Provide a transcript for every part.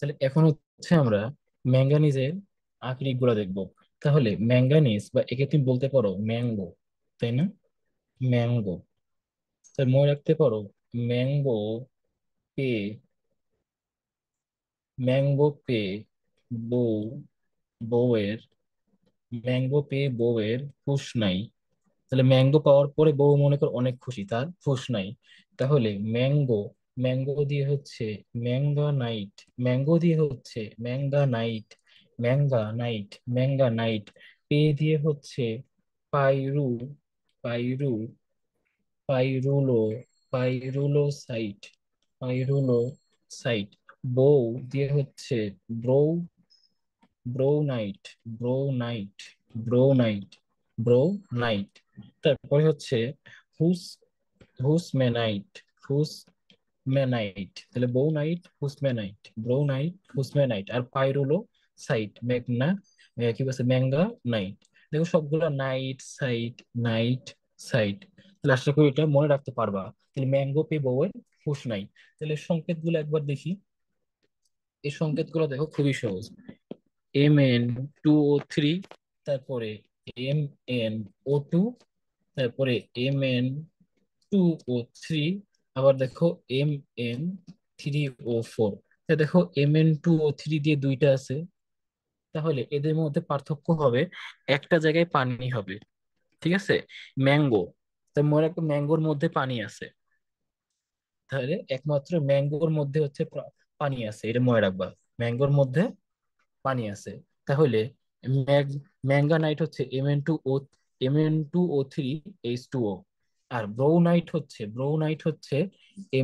তাহলে এখন হচ্ছে আমরা ম্যাঙ্গানিজের আকরিক গুলা দেখবো। তাহলে ম্যাঙ্গানিজ বা একে তুমি বলতে পারো ম্যাঙ্গো, তাই না? ম্যাঙ্গো। তাহলে মনে রাখতে পারো ম্যাঙ্গো পে, ম্যাঙ্গো পে বউ, বউয়ের, ম্যাঙ্গো পেয়ে বউয়ের হুঁশ নাই। তাহলে ম্যাঙ্গো পাওয়ার পরে বউ মনে কর অনেক খুশি, তার হুঁশ নাই। তাহলে ম্যাঙ্গো, ম্যাঙ্গো দিয়ে হচ্ছে ম্যাঙ্গা নাইট, ম্যাঙ্গো দিয়ে হচ্ছে manga night, manga night, manga night. Pay দিয়ে হচ্ছে পাইরু, পাইরু, পাইরুলো, পাইরুলো সাইট, পাইরুলো সাইট। বউ দিয়ে হচ্ছে brow, bro night, bro night, bro night, bro night. তারপরে হচ্ছে হুস, হুস মেনাইট, হুস মেনাইট। তাহলে বউ নাইট, হুস মেনাইট, ব্রো নাইট, হুস মেনাইট। আর পাইরুলো সাইট, মেঘনা, কি বলছে, ম্যাঙ্গা নাইট। দেখো সবগুলো নাইট সাইট, নাইট সাইট। তাহলে আশা করি এটা মনে রাখতে পারবা। তাহলে ম্যাঙ্গো পে বউয়ের হুঁশ নাই। তাহলে সংকেত গুলো একবার দেখি। এই সংকেত গুলো দেখো খুবই সহজ। Mn2O3, তারপরে MnO2, তারপরে Mn2O3, আবার দেখো Mn3O4। দেখো Mn2O3 দিয়ে দুইটা আছে, তাহলে এদের মধ্যে পার্থক্য হবে একটা জায়গায় পানি হবে। ঠিক আছে? ম্যাঙ্গো, তার মনে একটা ম্যাঙ্গোর মধ্যে পানি আছে, তাহলে একমাত্র ম্যাঙ্গোর মধ্যে হচ্ছে পানি আছে, এটা মনে রাখবা। ম্যাঙ্গোর মধ্যে পানি আছে। তাহলে ম্যাঙ্গানাইট হচ্ছে Mn2O, Mn2O3H2O। আর ব্রোনাইট হচ্ছে, ব্রোনাইট হচ্ছে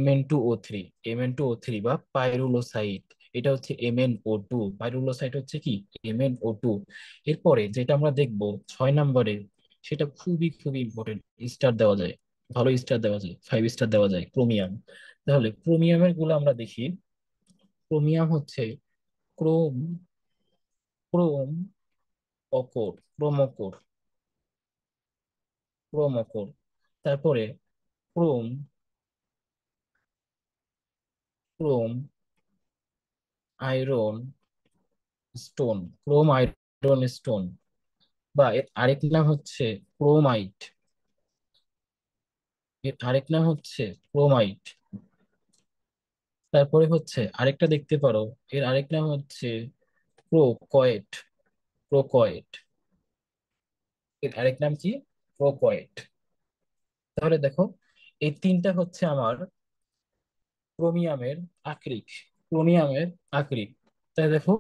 Mn2O3, Mn2O3 বা পাইরুলোসাইট। এটা হচ্ছে MnO2, পাইরুলোসাইট হচ্ছে কি MnO2। এরপরে যেটা আমরা দেখব 6 নম্বরে, সেটা খুবই খুবই ইম্পর্টেন্ট, স্টার দেওয়া যায়, ভালো স্টার দেওয়া যায়, 5 স্টার দেওয়া যায়, ক্রোমিয়াম। তাহলে ক্রোমিয়ামের গুলো আমরা দেখি। ক্রোমিয়াম হচ্ছে ক্রোম, ক্রোম অকর, ক্রোমকর, ক্রোমকর। তারপরে Chrome, Chrome iron stone, Chrome iron stone, বা এর আরেক নাম হচ্ছে ক্রোমাইট, এর আরেক নাম হচ্ছে ক্রোমাইট। তারপরে হচ্ছে আরেকটা দেখতে পারো, এর আরেক নাম হচ্ছে প্রোকয়েট, প্রোকয়েট। এর আরেক নাম কি? প্রোকয়েট। তাহলে দেখো এই তিনটা হচ্ছে আমার ক্রোমিয়ামের আকরিক, ক্রোমিয়ামের আকরিক। তাই দেখো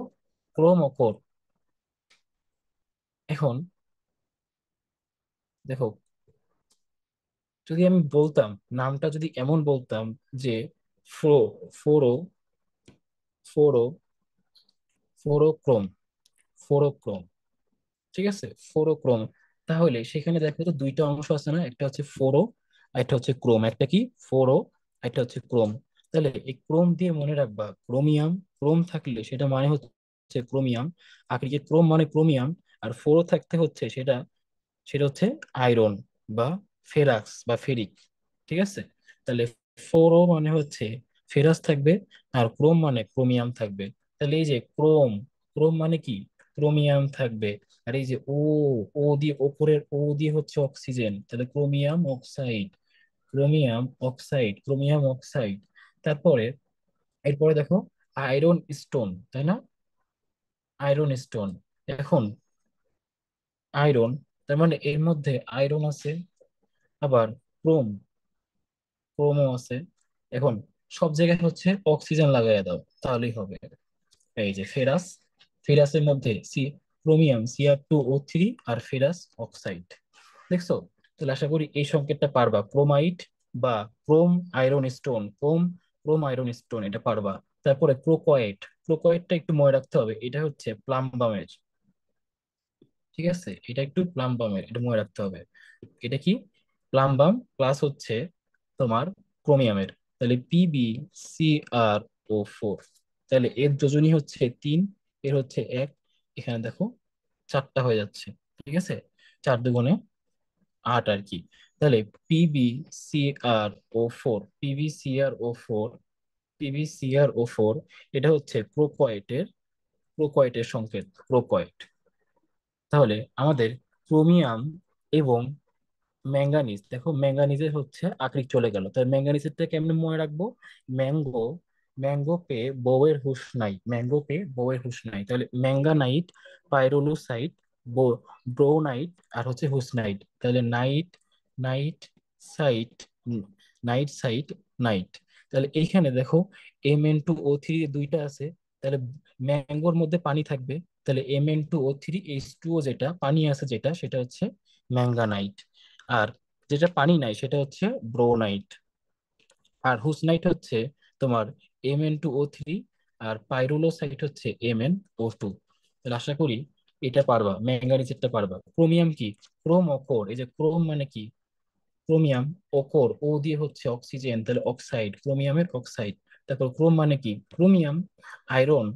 ক্রোমকর। এখন দেখো, যদি আমি বলতাম, নামটা যদি এমন বলতাম যে ফ্লো, ফোরো, ফোরো, ফোরোক্রোম, ফোরোক্রোম, ঠিক আছে, ফোরোক্রোম। তাহলে সেখানে দেখো তো দুইটা অংশ আছে না, একটা হচ্ছে ফোরো আর একটা হচ্ছে ক্রোম। একটা কি ফোরো, একটা হচ্ছে ক্রোম। তাহলে এই ক্রোম দিয়ে মনে রাখবা ক্রোমিয়াম, ক্রোম থাকলে সেটা মানে হচ্ছে ক্রোমিয়াম, আর এই যে ক্রোম মানে ক্রোমিয়াম, আর ফোরো থাকতে হচ্ছে সেটা, সেটা হচ্ছে আয়রন বা ফেরাস বা ফেরিক। ঠিক আছে? তাহলে ফোরো মানে হচ্ছে ফেরাস থাকবে, আর ক্রোম মানে ক্রোমিয়াম থাকবে। তাহলে এই যে ক্রোম, ক্রোম মানে কি ক্রোমিয়াম থাকবে। আর এই যে ও, ও দিয়ে ওপরের ও দিয়ে হচ্ছে অক্সিজেন, তাহলে chromium oxide, chromium oxide, chromium oxide. তারপরে এরপরে দেখো আয়রন স্টোন, তাই না? Iron stone. এখন আয়রন, তার মানে এর মধ্যে আয়রন আছে, আবার ক্রোম, ক্রোমও আছে। এখন সব জায়গায় হচ্ছে অক্সিজেন লাগাই দাও তাহলেই হবে। এই যে ফেরাস, ফেরাসের মধ্যে ক্রোমিয়াম Cr2O3 আর ফেরাস অক্সাইড। দেখছো? তাহলে আশা করি এই সংকেতটা পারবা, ক্রোমাইট বা Chrome iron stone, Chrome, Chrome iron stone, এটা পারবা। তারপরে প্রোকয়েট, প্রোকয়েটটা একটু মনে রাখতে হবে, এটা হচ্ছে প্লাম্বামের। ঠিক আছে, এটা একটু প্লাম্বামের, এটা মনে রাখতে হবে। এটা কি? প্লাম্বাম প্লাস হচ্ছে তোমার ক্রোমিয়ামের। তাহলে PbCrO4। তাহলে এর যোজনী হচ্ছে 3, এর হচ্ছে 1। এখানে দেখো 4টা হয়ে যাচ্ছে। ঠিক আছে, 4 দুগুণে 8 আর কি। তাহলে PbCrO4, PbCrO4 PbCrO4, এটা হচ্ছে প্রোকয়েটের সংকেত, প্রোকয়েট। তাহলে আমাদের ক্রোমিয়াম এবং ম্যাঙ্গানিজ, দেখো ম্যাঙ্গানিজের হচ্ছে আকরিক চলে গেল, তাহলে ম্যাঙ্গানিজেরটা কেমনে মনে রাখবো? ম্যাঙ্গো, ম্যাঙ্গো পে বউয়ের হুঁশ নাই, ম্যাঙ্গো পে বউয়ের হুঁশ নাই, তাহলে ম্যাঙ্গানাইট, পাইরোলুসাইট, ব্রোনাইট, আর হচ্ছে হুসনাইট, তাহলে night, night sight, night sight, night. তাহলে এইখানে দেখো Mn2O3 দুইটা আছে, তাহলে ম্যাঙ্গোর মধ্যে পানি থাকবে, তাহলে Mn2O3H2O, যেটা পানি আছে যেটা, সেটা হচ্ছে ম্যাঙ্গানাইট। আর যেটা পানি নাই সেটা হচ্ছে ব্রোনাইট। আর হুসনাইট হচ্ছে তোমার Mn2O3, আর পাইরুলোসাইট হচ্ছে MnO2। তাহলে আশা করি এটা পারবা, ম্যাঙ্গানিজেরটা পারবা। ক্রোমিয়াম কি? ক্রোম অকর, এই যে ক্রোম মানে কি? ক্রোমিয়াম, অকর, ও দিয়ে হচ্ছে অক্সিজেন, তাহলে অক্সাইড, ক্রোমিয়ামের অক্সাইড। তারপর ক্রোম মানে কি? Chromium. Iron,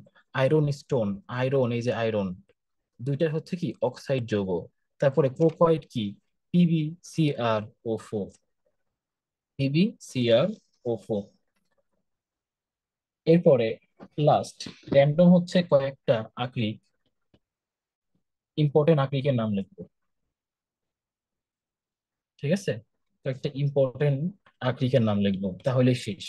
iron stone, iron, এই যে আয়রন, দুইটা হচ্ছে কি অক্সাইড যৌগ। তারপরে ক্রোকয়েড কি? PbCrO4, PbCrO4। এরপরে লাস্ট, র্যান্ডম হচ্ছে কয়েকটা আকরিক, ইম্পর্টেন্ট আকরিকের নাম লিখবো। ঠিক আছে, কয়েকটা ইম্পর্টেন্ট আকরিকের নাম লিখবো, তাহলে শেষ।